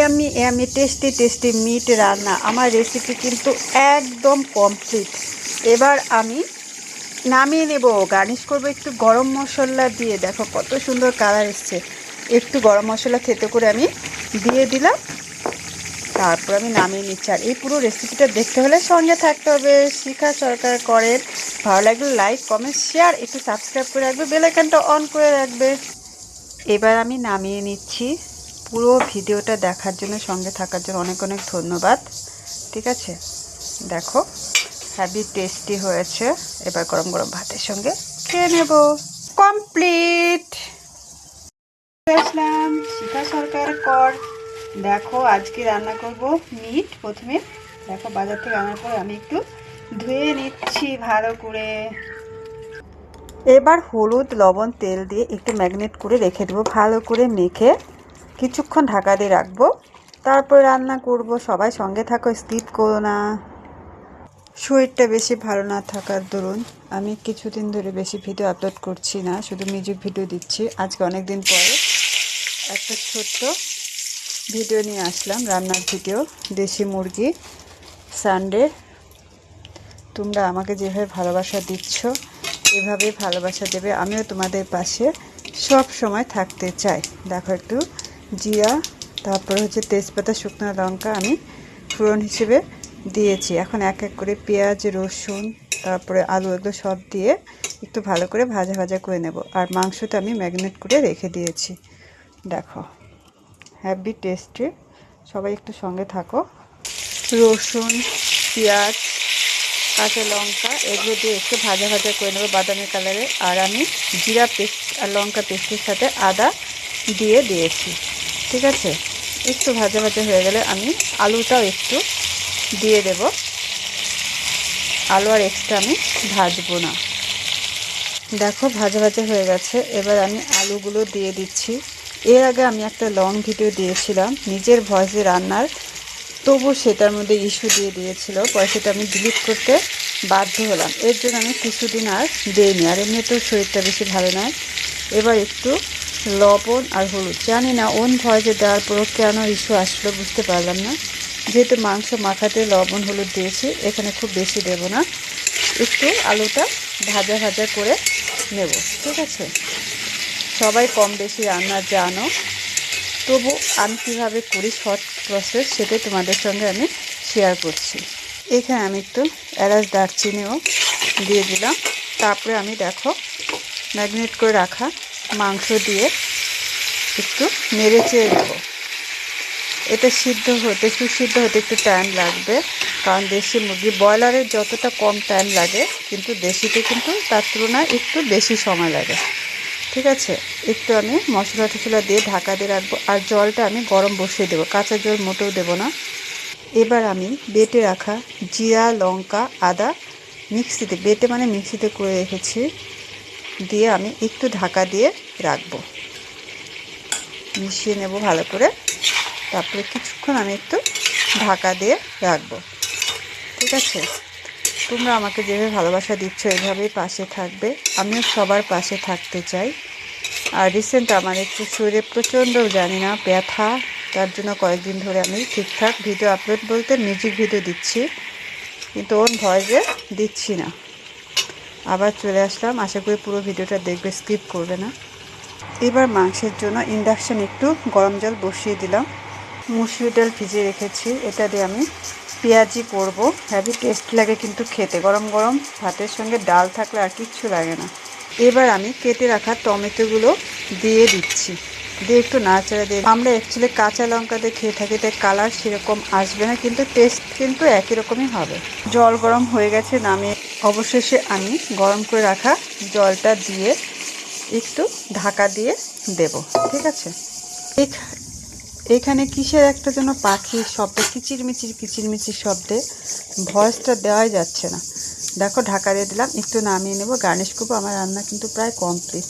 Yummy yummy tasty tasty meat রান্না আমার recipe কিন্তু একদম কমপ্লিট। এবার আমি নামিয়ে নেব, গার্নিশ করব একটু গরম মশলা দিয়ে। দেখো কত সুন্দর কালার এসছে। একটু গরম মশলা থেতো করে আমি দিয়ে দিলাম, তারপর আমি নামিয়ে নিচ্ছি। আর এই পুরো রেসিপিটা দেখতে হলে সঙ্গে থাকতে হবে। শিখা সরকার করেন। ভালো লাগলে লাইক কমেন্ট শেয়ার, একটু সাবস্ক্রাইব করে রাখবে, বেল আইকনটা অন করে রাখবে। এবার আমি নামিয়ে নিচ্ছি। পুরো ভিডিওটা দেখার জন্য, সঙ্গে থাকার জন্য অনেক অনেক ধন্যবাদ। ঠিক আছে, দেখো হ্যাভি টেস্টি হয়েছে। এবার গরম গরম ভাতের সঙ্গে খেয়ে নেব। কমপ্লিট। আসলাম শিখা সরকার কর। দেখো আজকে রান্না করব মিট। প্রথমে দেখো বাজার থেকে আনার পর আমি একটু ধুয়ে নিচ্ছি ভালো করে। এবার হলুদ লবণ তেল দিয়ে একটু ম্যারিনেট করে রেখে দেবো, ভালো করে মেখে কিছুক্ষণ ঢাকা দিয়ে রাখবো। তারপর রান্না করব। সবাই সঙ্গে থাকো, স্কিপ করো না। শরীরটা বেশি ভালো না থাকার দরুন আমি কিছুদিন ধরে বেশি ভিডিও আপলোড করছি না, শুধু মিউজিক ভিডিও দিচ্ছি। আজকে অনেক দিন পরে একটা ছোট্ট ভিডিও নিয়ে আসলাম, রান্নার ভিডিও। দেশি মুরগি সানডে। তোমরা আমাকে যেভাবে ভালোবাসা দিচ্ছ এভাবেই ভালোবাসা দেবে। আমিও তোমাদের পাশে সব সময় থাকতে চাই। দেখো একটু জিরা, তারপরে হচ্ছে তেজপাতা, শুকনো লঙ্কা আমি ফোড়ন হিসেবে দিয়েছি। এখন এক এক করে পেঁয়াজ, রসুন, তারপরে আলু, এগুলো সব দিয়ে একটু ভালো করে ভাজা ভাজা করে নেব। আর মাংসটা আমি ম্যারিনেট করে রেখে দিয়েছি। দেখো হ্যাভি টেস্টি। সবাই একটু সঙ্গে থাকো। রসুন, পেঁয়াজ, কাঁচা লঙ্কা এগুলো দিয়ে একটু ভাজা ভাজা করে নেবো বাদামি কালারে। আর আমি জিরা পেস্ট আর লঙ্কা পেস্টের সাথে আদা দিয়ে দিয়েছি। ঠিক আছে, একটু ভাজা ভাজা হয়ে গেলে আমি আলুটাও একটু দিয়ে দেব। আলু আর এক্সট্রা আমি ভাজবো না। দেখো ভাজা ভাজা হয়ে গেছে। এবার আমি আলুগুলো দিয়ে দিচ্ছি। এর আগে আমি একটা লং ভিডিও দিয়েছিলাম নিজের ভয়েসে রান্নার, তবু সেটার মধ্যে ইস্যু দিয়ে দিয়েছিল, পরে সেটা আমি ডিলিট করতে বাধ্য হলাম। এর জন্য আমি কিছুদিন আর দিইনি। আর এমনিতেও শরীরটা বেশি ভালো নয়। এবার একটু লবণ আর হলুদ, জানি না ওন ভয়েসে দেওয়ার পরও কেন ইস্যু আসলো বুঝতে পারলাম না। যেহেতু মাংস মাখাতে লবণ হলুদ দিয়েছি, এখানে খুব বেশি দেব না, একটু আলুটা ভাজা ভাজা করে নেব। ঠিক আছে, সবাই কম বেশি রান্না জানো, তবু আমি কীভাবে করি শর্ট প্রসেস সেটাই তোমাদের সঙ্গে আমি শেয়ার করছি। এখানে আমি একটু এলাচ দারচিনিও দিয়ে দিলাম। তারপরে আমি দেখো ম্যারিনেট করে রাখা মাংস দিয়ে একটু নেড়ে চেড়ে দেবো। এটা সুসিদ্ধ হতে একটু টাইম লাগবে, কারণ দেশি মুরগি ব্রয়লারের যতটা কম টাইম লাগে, কিন্তু দেশিতে কিন্তু তার তুলনায় একটু বেশি সময় লাগে। ঠিক আছে, একটু আমি মশলা টশলা দিয়ে ঢাকা দিয়ে রাখবো। আর জলটা আমি গরম বসিয়ে দেবো, কাঁচা জল মোটেও দেবো না। এবার আমি বেটে রাখা জিরা, লঙ্কা, আদা মিক্সিতে করে রেখেছি, দিয়ে আমি একটু ঢাকা দিয়ে রাখবো, মিশিয়ে নেব ভালো করে। তারপরে কিছুক্ষণ আমি একটু ঢাকা দিয়ে রাখবো। ঠিক আছে, তোমরা আমাকে যেভাবে ভালোবাসা দিচ্ছ এভাবেই পাশে থাকবে। আমিও সবার পাশে থাকতে চাই। আর রিসেন্ট আমার একটু শরীরে প্রচণ্ড জানি না ব্যথা, তার জন্য কয়েকদিন ধরে আমি ঠিকঠাক ভিডিও আপলোড বলতে মিউজিক ভিডিও দিচ্ছি, কিন্তু ওর ভয়েসে দিচ্ছি না। আবার চলে আসলাম, আশা করি পুরো ভিডিওটা দেখবে, স্কিপ করবে না। এবার মাংসের জন্য ইন্ডাকশান একটু গরম জল বসিয়ে দিলাম। মুসুরি ডাল ভিজিয়ে রেখেছি, এটা দিয়ে আমি পেঁয়াজি করব। হ্যাভি টেস্ট লাগে কিন্তু খেতে, গরম গরম ভাতের সঙ্গে ডাল থাকলে আর কিচ্ছু লাগে না। এবার আমি কেটে রাখা টমেটোগুলো দিয়ে দিচ্ছি, দিয়ে একটু নাড়াচাড়া দিয়ে। আমরা অ্যাকচুয়ালি কাঁচা লঙ্কা দিয়ে খেয়ে থাকি, তাই কালার সেরকম আসবে না, কিন্তু টেস্ট কিন্তু একই রকমই হবে। জল গরম হয়ে গেছে, নামিয়ে অবশেষে আমি গরম করে রাখা জলটা দিয়ে একটু ঢাকা দিয়ে দেব। ঠিক আছে, এখানে কিসের একটা যেন পাখির শব্দ, কিচিরমিচির শব্দে ভয়েসটা দেওয়াই যাচ্ছে না। দেখো ঢাকা দিয়ে দিলাম, একটু নামিয়ে নেব, গার্নিশ করবো। আমার রান্না কিন্তু প্রায় কমপ্লিট।